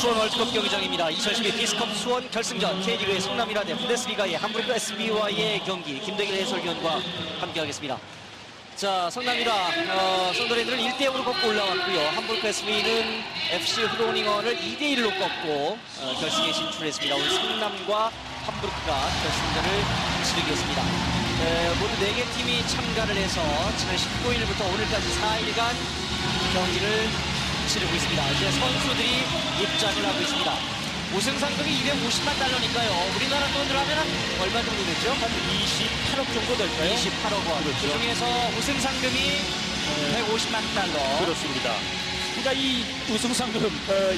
수원 월드컵 경기장입니다. 2012 비스컵 수원 결승전 K리그의 성남이라 대 분데스리가의 함부르크 SB와의 경기 김대길 해설위원과 함께하겠습니다. 자, 성남이라 썬더랜드를 1대0으로 꺾고 올라왔고요. 함부르크 SB는 FC 후로닝언을 2대1로 꺾고 결승에 진출했습니다. 오늘 성남과 함부르크가 결승전을 치르겠습니다. 모두 4개 팀이 참가를 해서 지난 19일부터 오늘까지 4일간 경기를 치르고 있습니다. 이제 선수들이 입장을 하고 있습니다. 우승 상금이 250만 달러니까요. 우리나라 돈으로 하면 얼마 정도 되죠? 한 28억 정도 될까요? 28억 원. 그렇죠. 그 중에서 우승 상금이 150만 달러. 그렇습니다. 그러니까 이 우승 상금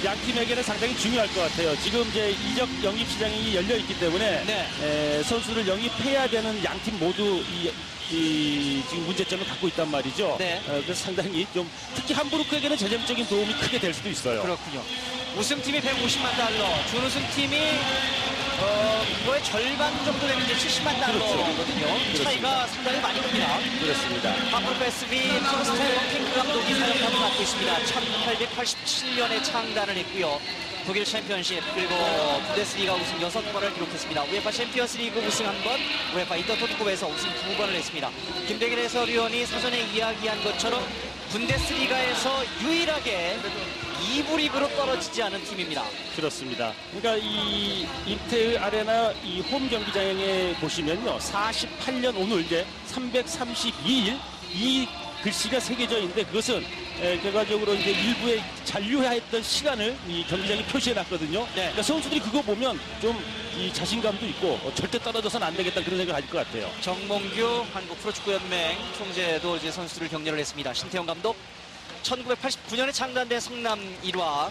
양 팀에게는 상당히 중요할 것 같아요. 지금 이제 이적 영입 시장이 열려 있기 때문에 네. 선수를 영입해야 되는 양 팀 모두 지금 문제점을 갖고 있단 말이죠. 네. 그래서 상당히 좀 특히 함부르크에게는 재정적인 도움이 크게 될 수도 있어요. 그렇군요. 우승팀이 150만 달러, 준우승팀이 이거의 절반 정도 되는 게 70만 달러거든요. 그렇죠. 차이가 상당히 많이 큽니다. 그렇습니다. 함부르크 SB 톰스테인 핑크 감독이 사령탑을 맡고 있습니다. 1887년에 창단을 했고요. 독일 챔피언십 그리고 분데스리가 우승 6번을 기록했습니다. 우에파 챔피언스 리그 우승 1번, 우에파 인터토트컵에서 우승 2번을 했습니다. 김대길 해설위원이 사전에 이야기한 것처럼 분데스리가에서 유일하게 2부 리그로 떨어지지 않은 팀입니다. 그렇습니다. 그러니까 이 인테르 아레나 이 홈 경기장에 보시면요, 48년 오늘 이제 332일 이 글씨가 새겨져 있는데 그것은 결과적으로 이제 일부에 잔류했던 시간을 이 경기장에 표시해놨거든요. 네. 그러니까 선수들이 그거 보면 좀 이 자신감도 있고 절대 떨어져서는 안 되겠다 그런 생각을 가질 것 같아요. 정몽규 한국 프로축구연맹 총재도 이제 선수를 격려를 했습니다. 신태용 감독. 1989년에 창단된 성남 1화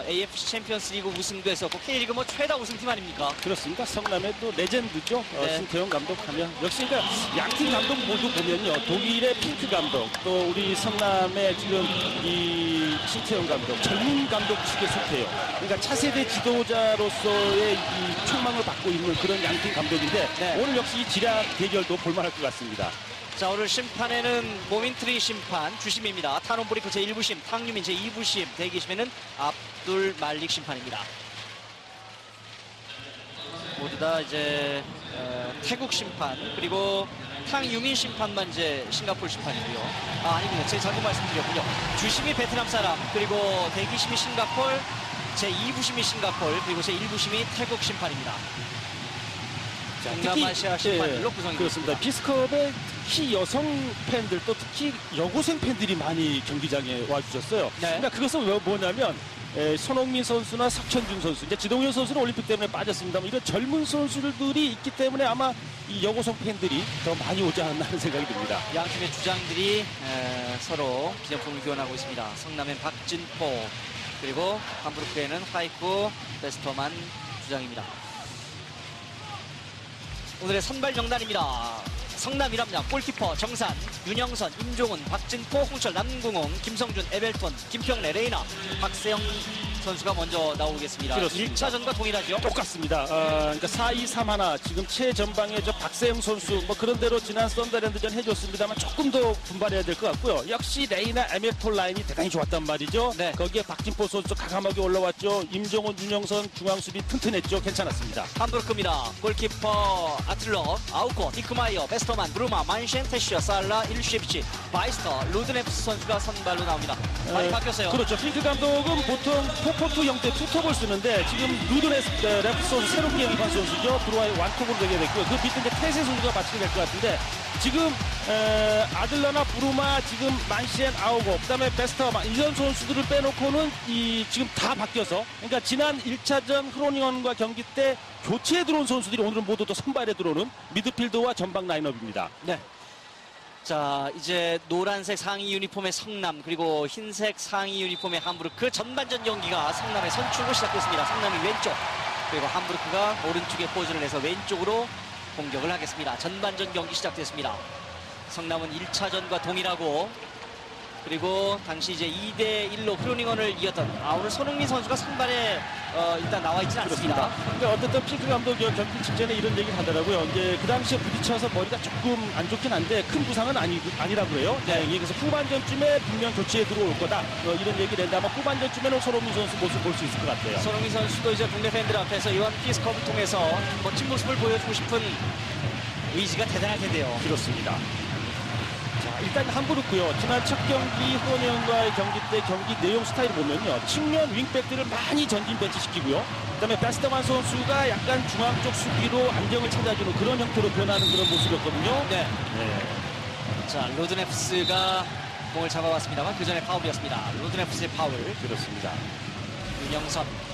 AFC 챔피언스 리그 우승도 했었고 K리그 뭐 최다 우승팀 아닙니까? 그렇습니다. 성남의 또 레전드죠. 네. 신태용 감독 하면 역시 그러니까 양팀 감독 모두 보면요. 독일의 핑크 감독 또 우리 성남의 지금 이 신태용 감독 젊은 감독 측에 속해요. 그러니까 차세대 지도자로서의 이 촉망을 받고 있는 그런 양팀 감독인데 네. 오늘 역시 이 지략 대결도 볼만할 것 같습니다. 자, 오늘 심판에는 모민트리 심판 주심입니다. 타논 브리크 제1부심, 탕유민 제2부심, 대기심에는 압둘 말릭 심판입니다. 모두 다 이제 태국 심판 그리고 탕유민 심판만 이제 싱가포르 심판이고요. 아니군요. 제가 잘못 말씀드렸군요. 주심이 베트남 사람 그리고 대기심이 싱가포르, 제2부심이 싱가포르 그리고 제1부심이 태국 심판입니다. 동남아시아 심판들로 구성이 그렇습니다. 비스컵의 특히 여성 팬들 또 특히 여고생 팬들이 많이 경기장에 와주셨어요. 네. 그러니까 그것은 뭐냐면 손흥민 선수나 석천준 선수, 이제 지동현 선수는 올림픽 때문에 빠졌습니다만 이런 젊은 선수들이 있기 때문에 아마 이 여고생 팬들이 더 많이 오지 않나 하는 생각이 듭니다. 양 팀의 주장들이 서로 기념품을 교환하고 있습니다. 성남엔 박진포 그리고 함부르크에는 화이쿠 베스터만 주장입니다. 오늘의 선발 명단입니다. 성남이랍니다. 골키퍼 정산, 윤영선, 임종훈, 박진포, 홍철, 남궁홍, 김성준, 에벨톤, 김평래, 레이나, 박세영 선수가 먼저 나오겠습니다. 그렇습니다. 1차전과 동일하죠? 똑같습니다. 그러니까 4-2-3-1 지금 최전방에 저 박세영 선수 뭐 그런 대로 지난 썬더랜드전 해줬습니다만 조금 더 분발해야 될 것 같고요. 역시 레이나 에메톨 라인이 대단히 좋았단 말이죠. 네. 거기에 박진포 선수 과감하게 올라왔죠. 임종훈, 윤영선 중앙수비 튼튼했죠. 괜찮았습니다. 함부르크입니다. 골키퍼 아틀러, 아우코, 디크마이어, 베스터만, 브루마, 만셴, 테슈어, 살라, 일슈에비치, 바이스터, 루드네프스 선수가 선발로 나옵니다. 많이 바뀌었어요. 그렇죠. 핑크 감독은 보통 4-4-2 형태 투톱을 쓰는데 지금 루드네프스 선수 새롭게 영입한 선수죠. 브루마의 완톱으로 되게 됐고요. 그 밑에 이제 테세 선수가 맞추게 될 것 같은데 지금 아들러나 브루마, 지금 만셴, 아우고, 그다음에 베스터만 이런 선수들을 빼놓고는 지금 다 바뀌어서 그러니까 지난 1차전 흐로닝언과 경기 때 교체에 들어온 선수들이 오늘은 모두 또 선발에 들어오는 미드필더와 전방 라인업입니다. 네. 자, 이제 노란색 상의 유니폼의 성남 그리고 흰색 상의 유니폼의 함부르크 전반전 경기가 성남의 선출로 시작됐습니다. 성남이 왼쪽 그리고 함부르크가 오른쪽에 포즈를 내서 왼쪽으로 공격을 하겠습니다. 전반전 경기 시작됐습니다. 성남은 1차전과 동일하고 그리고 당시 이제 2대1로 크로닝원을 이겼던 오늘 손흥민 선수가 선발에 일단 나와 있지는 않습니다. 그러니까 어쨌든 핑크 감독이 경기 직전에 이런 얘기를 하더라고요. 이제 그 당시에 부딪혀서 머리가 조금 안 좋긴 한데 큰 부상은 아니라고 그래요. 네. 그래서 후반전쯤에 분명 교체에 들어올 거다. 이런 얘기를 했는데 아마 후반전쯤에는 손흥민 선수 모습 볼 수 있을 것 같아요. 손흥민 선수도 이제 국내 팬들 앞에서 이번 피스컵을 통해서 멋진 모습을 보여주고 싶은 의지가 대단할 텐데요. 그렇습니다. 자, 일단 함부르크요. 지난 첫 경기 후원형과의 경기 때 경기 내용 스타일을 보면요. 측면 윙백들을 많이 전진 배치시키고요. 그다음에 베스트만 선수가 약간 중앙 쪽 수비로 안정을 찾아주는 그런 형태로 변하는 그런 모습이었거든요. 네. 자, 로드네프스가 공을 잡아왔습니다만 그 전에 파울이었습니다. 로드네프스의 파울. 그렇습니다. 윤영선.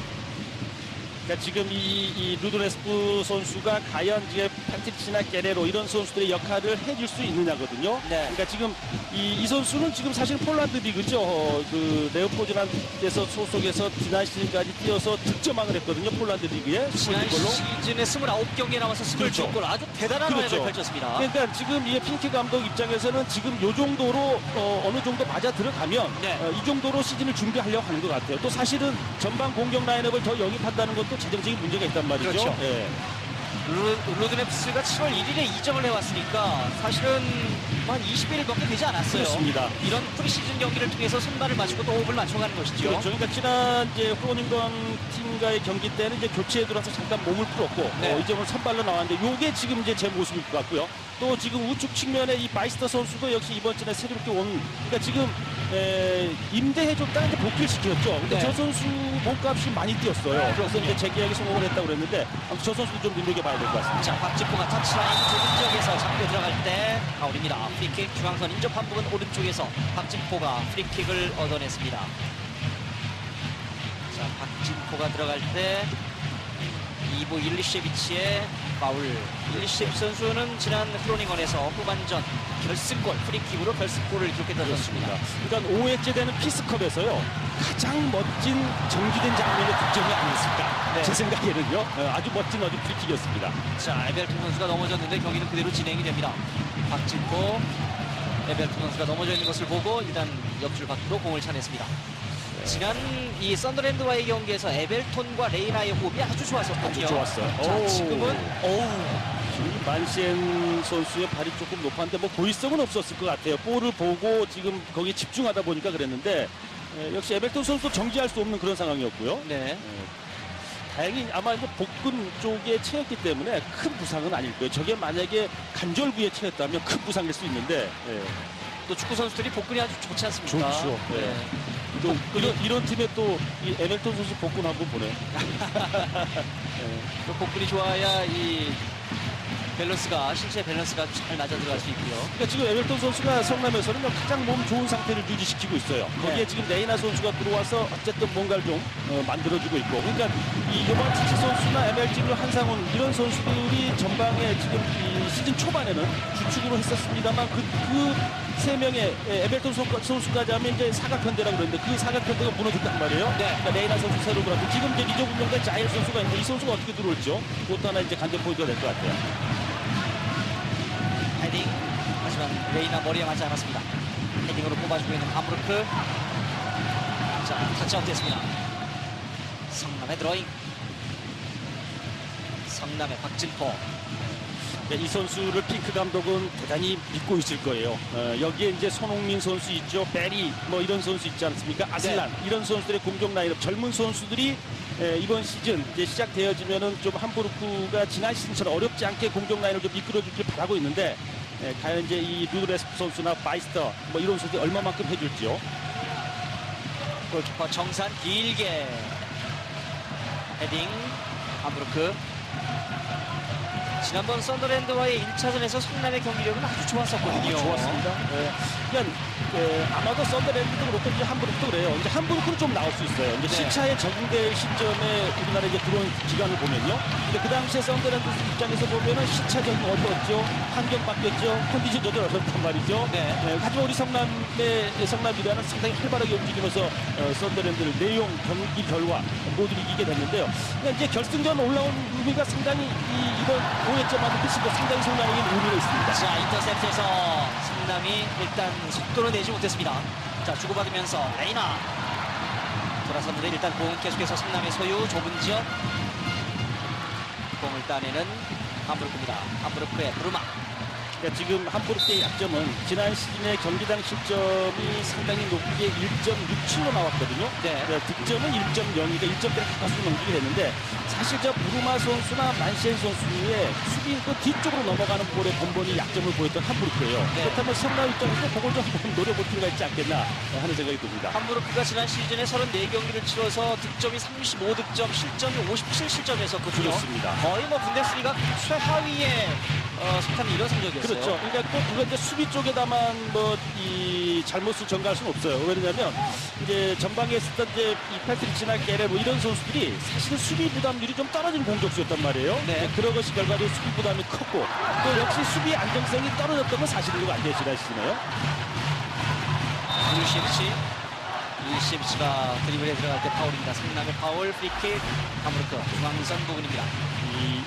그러니까 지금 이 루드네스프 선수가 과연 이제 파티치나 게레로 이런 선수들의 역할을 해줄 수 있느냐거든요. 네. 그러니까 지금 이 선수는 지금 사실 폴란드 리그죠. 그 레오포즈란에서 소속에서 지난 시즌까지 뛰어서 득점왕을 했거든요. 폴란드 리그에. 지난 걸로. 시즌에 29경기에 남아서 22골 아주 대단한 활약을 그렇죠. 펼쳤습니다. 그러니까 지금 이 핑크 감독 입장에서는 지금 요 정도로 어느 정도 맞아 들어가면 네. 이 정도로 시즌을 준비하려고 하는 것 같아요. 또 사실은 전반 공격 라인업을 더 영입한다는 것도 재정적인 문제가 있단 말이죠. 그렇죠. 예. 로드네프스가 7월 1일에 이적을 해왔으니까 사실은 한 20일밖에 되지 않았어요. 그렇습니다. 이런 프리시즌 경기를 통해서 손발을 맞추고 또 호흡을 맞춰가는 것이죠. 그렇죠. 그러니까 지난 이제 후원인권 팀과의 경기 때는 이제 교체에 들어서 잠깐 몸을 풀었고 네. 이제 오늘 선발로 나왔는데 요게 지금 이제 제 모습일 것 같고요. 또 지금 우측 측면에 이 바이스터 선수도 역시 이번 주에 새롭게 온 그러니까 지금 임대해줬다가 이제 복귀를 시켰죠. 근데 네. 저 선수 몸값이 많이 뛰었어요. 그래서 이제 재계약에 성공을 했다고 그랬는데 아무튼 저 선수도 좀 눈여겨봐야 될 것 같습니다. 자, 박지포가 터치라인 좁은 지역에서 잡고 들어갈 때 파울입니다. 프리킥 중앙선 인접한 부분 오른쪽에서 박진포가 프리킥을 얻어냈습니다. 자, 박진포가 들어갈 때 이보 일리셰비치의 파울. 일리셰비치 선수는 지난 크로닝원에서 후반전 결승골 프리킥으로 결승골을 기록했던 선수입니다. 그러니까 5회째 되는 피스컵에서요 가장 멋진 정지된 장면의 득점이 아니었을까 네. 제 생각에는요 아주 멋진 프리킥이었습니다. 자, 에벨톤 선수가 넘어졌는데 경기는 그대로 진행이 됩니다. 박진포, 에벨톤 선수가 넘어져 있는 것을 보고 일단 옆줄 밖으로 공을 차냈습니다. 지난 이 썬더랜드와의 경기에서 에벨톤과 레이나의 호흡이 아주 좋았었거든요. 아주 좋았어요. 자, 오. 지금은 지금 만시엔 선수의 발이 조금 높았는데 뭐 고의성은 없었을 것 같아요. 볼을 보고 지금 거기에 집중하다 보니까 그랬는데 역시 에벨톤 선수도 정지할 수 없는 그런 상황이었고요. 네. 다행히 아마 이제 복근 쪽에 채였기 때문에 큰 부상은 아닐 거예요. 저게 만약에 관절부에 채였다면 큰 부상일 수 있는데 또 축구 선수들이 복근이 아주 좋지 않습니까? 좋죠. 네. 또 이런 팀에 또 이 에벨톤 선수 복근 한번 보네. 또 복근이 좋아야 이 밸런스가 신체 밸런스가 잘 맞아 들어갈 수 있고요. 그러니까 지금 에벨톤 선수가 성남에서는 가장 몸 좋은 상태를 유지시키고 있어요. 거기에 네. 지금 레이나 선수가 들어와서 어쨌든 뭔가를 좀 만들어주고 있고. 그러니까 이 요만치치 선수나 MLG로 한상훈 이런 선수들이 전방에 지금 이 시즌 초반에는 주축으로 했었습니다만 그 세 명의 에벨톤 선수까지 하면 이제 사각편대라고 그러는데 그 사각편대가 무너졌단 말이에요. 네. 그러니까 레이나 선수 새로 그렇고 지금 이제 리저 분명과 자일 선수가 있는데 이 선수가 어떻게 들어올죠? 그것도 하나 이제 관전 포인트가 될 것 같아요. 헤딩. 하지만 레이나 머리에 맞지 않았습니다. 헤딩으로 뽑아주고 있는 함부르크. 자, 터치아웃 됐습니다. 성남의 드로잉. 성남의 박진포. 이 선수를 핑크 감독은 대단히 믿고 있을 거예요. 여기에 이제 손흥민 선수 있죠, 베리 뭐 이런 선수 있지 않습니까? 아슬란 이런 선수들의 공격 라인업 젊은 선수들이 이번 시즌 이제 시작되어지면은 좀 함부르크가 지난 시즌처럼 어렵지 않게 공격 라인을 좀 이끌어주길 바라고 있는데 과연 이제 이 루드레스프 선수나 바이스터 뭐 이런 선수들이 얼마만큼 해줄지요. 골키퍼 정산 길게 헤딩 함부르크. 지난번 썬더랜드와의 1차전에서 성남의 경기력은 아주 좋았었거든요. 좋았습니다. 그러니까 아마도 썬더랜드도 그렇고 이제 함부르크도 그래요. 이제 함부르크는 좀 나올 수 있어요. 이제 네. 시차에 적응될 시점에 우리나라에 이제 들어온 기간을 보면요. 근데 그 당시에 썬더랜드 입장에서 보면은 시차 적응 어려웠죠. 환경 바뀌었죠. 컨디션 조절 어렵단 말이죠. 네. 하지만 우리 성남이라는 상당히 활발하게 움직이면서 썬더랜드를 내용, 경기 결과 모두 이기게 됐는데요. 그러니까 이제 결승전 올라온 의미가 상당히 이번 5회째 만든 피스가 상당히 성남에게 의미가 있습니다. 자, 인터셉트에서 성남이 일단 속도를 내지 못했습니다. 자, 자, 주고받으면서 레이나 돌아섰는데 일단 공은 계속해서 성남의 소유. 좁은 지역 공을 따내는 함부르크입니다. 함부르크의 브루마. 그러니까 지금 함부르크의 약점은 지난 시즌의 경기당 실점이 상당히 높게 1.67로 나왔거든요. 네. 그러니까 득점은 1.0이니까 1점대를 가까스로 넘기게 됐는데 사실 저 브루마 선수나 만시엔 선수의 수비 그 뒤쪽으로 넘어가는 볼의 번번이 약점을 보였던 함부르크예요. 네. 그렇다면 성남 입장에서 그걸 좀 한번 노려볼 필요가 있지 않겠나 하는 생각이 듭니다. 함부르크가 지난 시즌에 34경기를 치러서 득점이 35득점, 실점이 57실점이었었거든요. 그렇습니다. 거의 뭐 분데스리가 최하위에 속하는 이런 성적이었어요. 그렇죠. 그러니까 꼭 그건 이제 수비 쪽에다만 뭐 이 잘못을 전가할 수는 없어요. 왜냐하면 이제 전방에 있었던 이제 이 패트리치나 게레 뭐 이런 선수들이 사실은 수비 부담률이 좀 떨어진 공격수였단 말이에요. 네. 그런 것이 결과로 수비 부담이 컸고 또 역시 수비 안정성이 떨어졌던 건 사실이고 안 되시나요? 유시비치가 드리블에 들어갈 때 파울입니다. 성남의 파울, 프리킥, 함부르크 중앙선 부분입니다.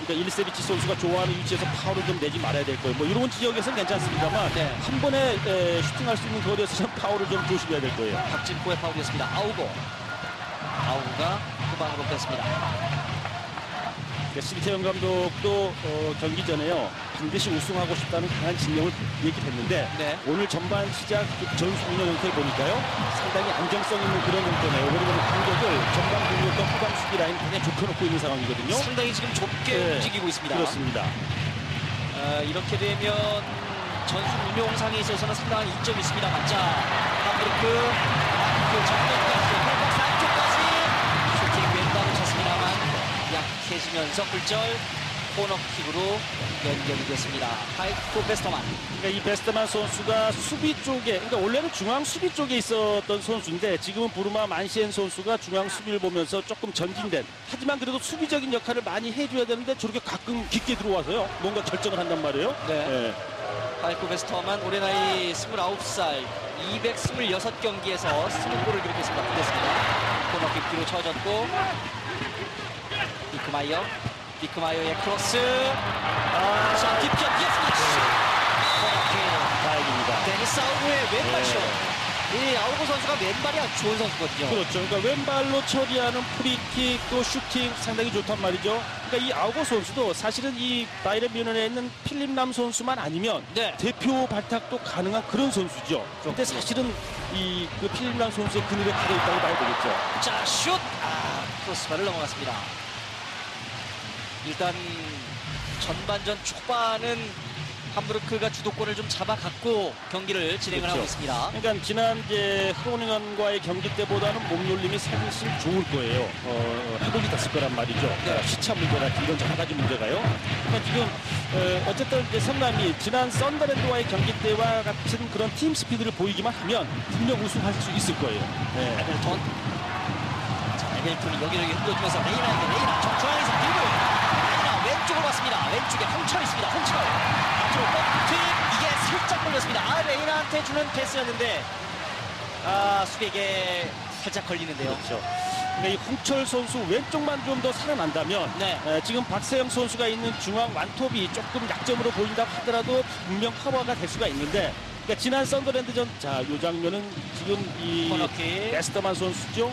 그러니까 일세비치 선수가 좋아하는 위치에서 파울을 좀 내지 말아야 될 거예요. 뭐 이런 지역에서는 괜찮습니다만 네. 한 번에 슈팅할 수 있는 거리에서 좀 파울을 좀 조심해야 될 거예요. 박진코의 파울이었습니다. 아우고가 후방으로 뺐습니다. 그러니까 신태영 감독도 경기 전에요 반드시 우승하고 싶다는 강한 진영을 얘기했는데 네. 오늘 전반 시작 전수 운영 형태를 보니까요 상당히 안정성 있는 그런 형태네요. 왜냐하면 공격을 전반 공격과 후방 수비 라인 굉장히 좁혀놓고 있는 상황이거든요. 상당히 지금 좁게 네. 움직이고 있습니다. 그렇습니다. 이렇게 되면 전술 운용상에 있어서는 상당한 이점이 있습니다만, 자, 함부르크 그 정면까지 헬박스 안쪽까지 슈팅 왼발로 쳤습니다만 약해지면서 굴절 코너킥으로 연결이 됐습니다. 하이코 베스터만. 그러니까 이 베스트만 선수가 수비 쪽에, 그러니까 원래는 중앙 수비 쪽에 있었던 선수인데 지금은 부르마 만시엔 선수가 중앙 수비를 보면서 조금 전진된, 하지만 그래도 수비적인 역할을 많이 해줘야 되는데 저렇게 가끔 깊게 들어와서요 뭔가 결정을 한단 말이에요. 네. 하이코 베스터만 올해 나이 29살 226경기에서 20골을 기록했습니다. 됐습니다. 코너킥 뒤로 쳐졌고 비크마이어의 크로스. 자, 뒷편 뛰었습니다. 코너킥. 다행입니다. 데니스 아우고의 왼발쇼. 이 아우고 선수가 왼발이 아주 좋은 선수거든요. 그렇죠. 그러니까 왼발로 처리하는 프리킥 또 슈팅 상당히 좋단 말이죠. 그러니까 이 아우고 선수도 사실은 이 바이에른 뮌헨에 있는 필립 람 선수만 아니면 네. 대표 발탁도 가능한 그런 선수죠. 근데 사실은 이 그 필립 람 선수의 그늘에 가려 있다고 봐야 되겠죠. 자, 슛! 크로스바를 넘어갔습니다. 일단 전반전 초반은 함부르크가 주도권을 좀 잡아갖고 경기를 진행을 그렇죠. 하고 있습니다. 그러니까 지난 이제 흐로닝건과의 경기 때보다는 몸놀림이 사실 좋을 거예요. 회복이 됐을 거란 말이죠. 네. 시차 문제라든지 이런 여러 가지 문제가요. 그러니까 지금 어쨌든 이제 성남이 지난 썬더랜드와의 경기 때와 같은 그런 팀 스피드를 보이기만 하면 분명 우승할 수 있을 거예요. 네. 에벨톤. 자, 에벨톤이 여기저기 흔들면서 레이나 정중앙에서 밀고 레이나 왼쪽으로 왔습니다. 왼쪽에 홍철이 있습니다. 홍철. 앞으로 뻗트 이게 살짝 걸렸습니다. 레이나한테 주는 패스였는데 수비에게 살짝 걸리는데요. 그렇죠. 그러니까 이 홍철 선수 왼쪽만 좀 더 살아난다면 네. 지금 박세영 선수가 있는 중앙 완톱이 조금 약점으로 보인다고 하더라도 분명 커버가 될 수가 있는데 그러니까 지난 썬더랜드전 자, 이 장면은 지금 이 코너킥. 베스터만 선수죠.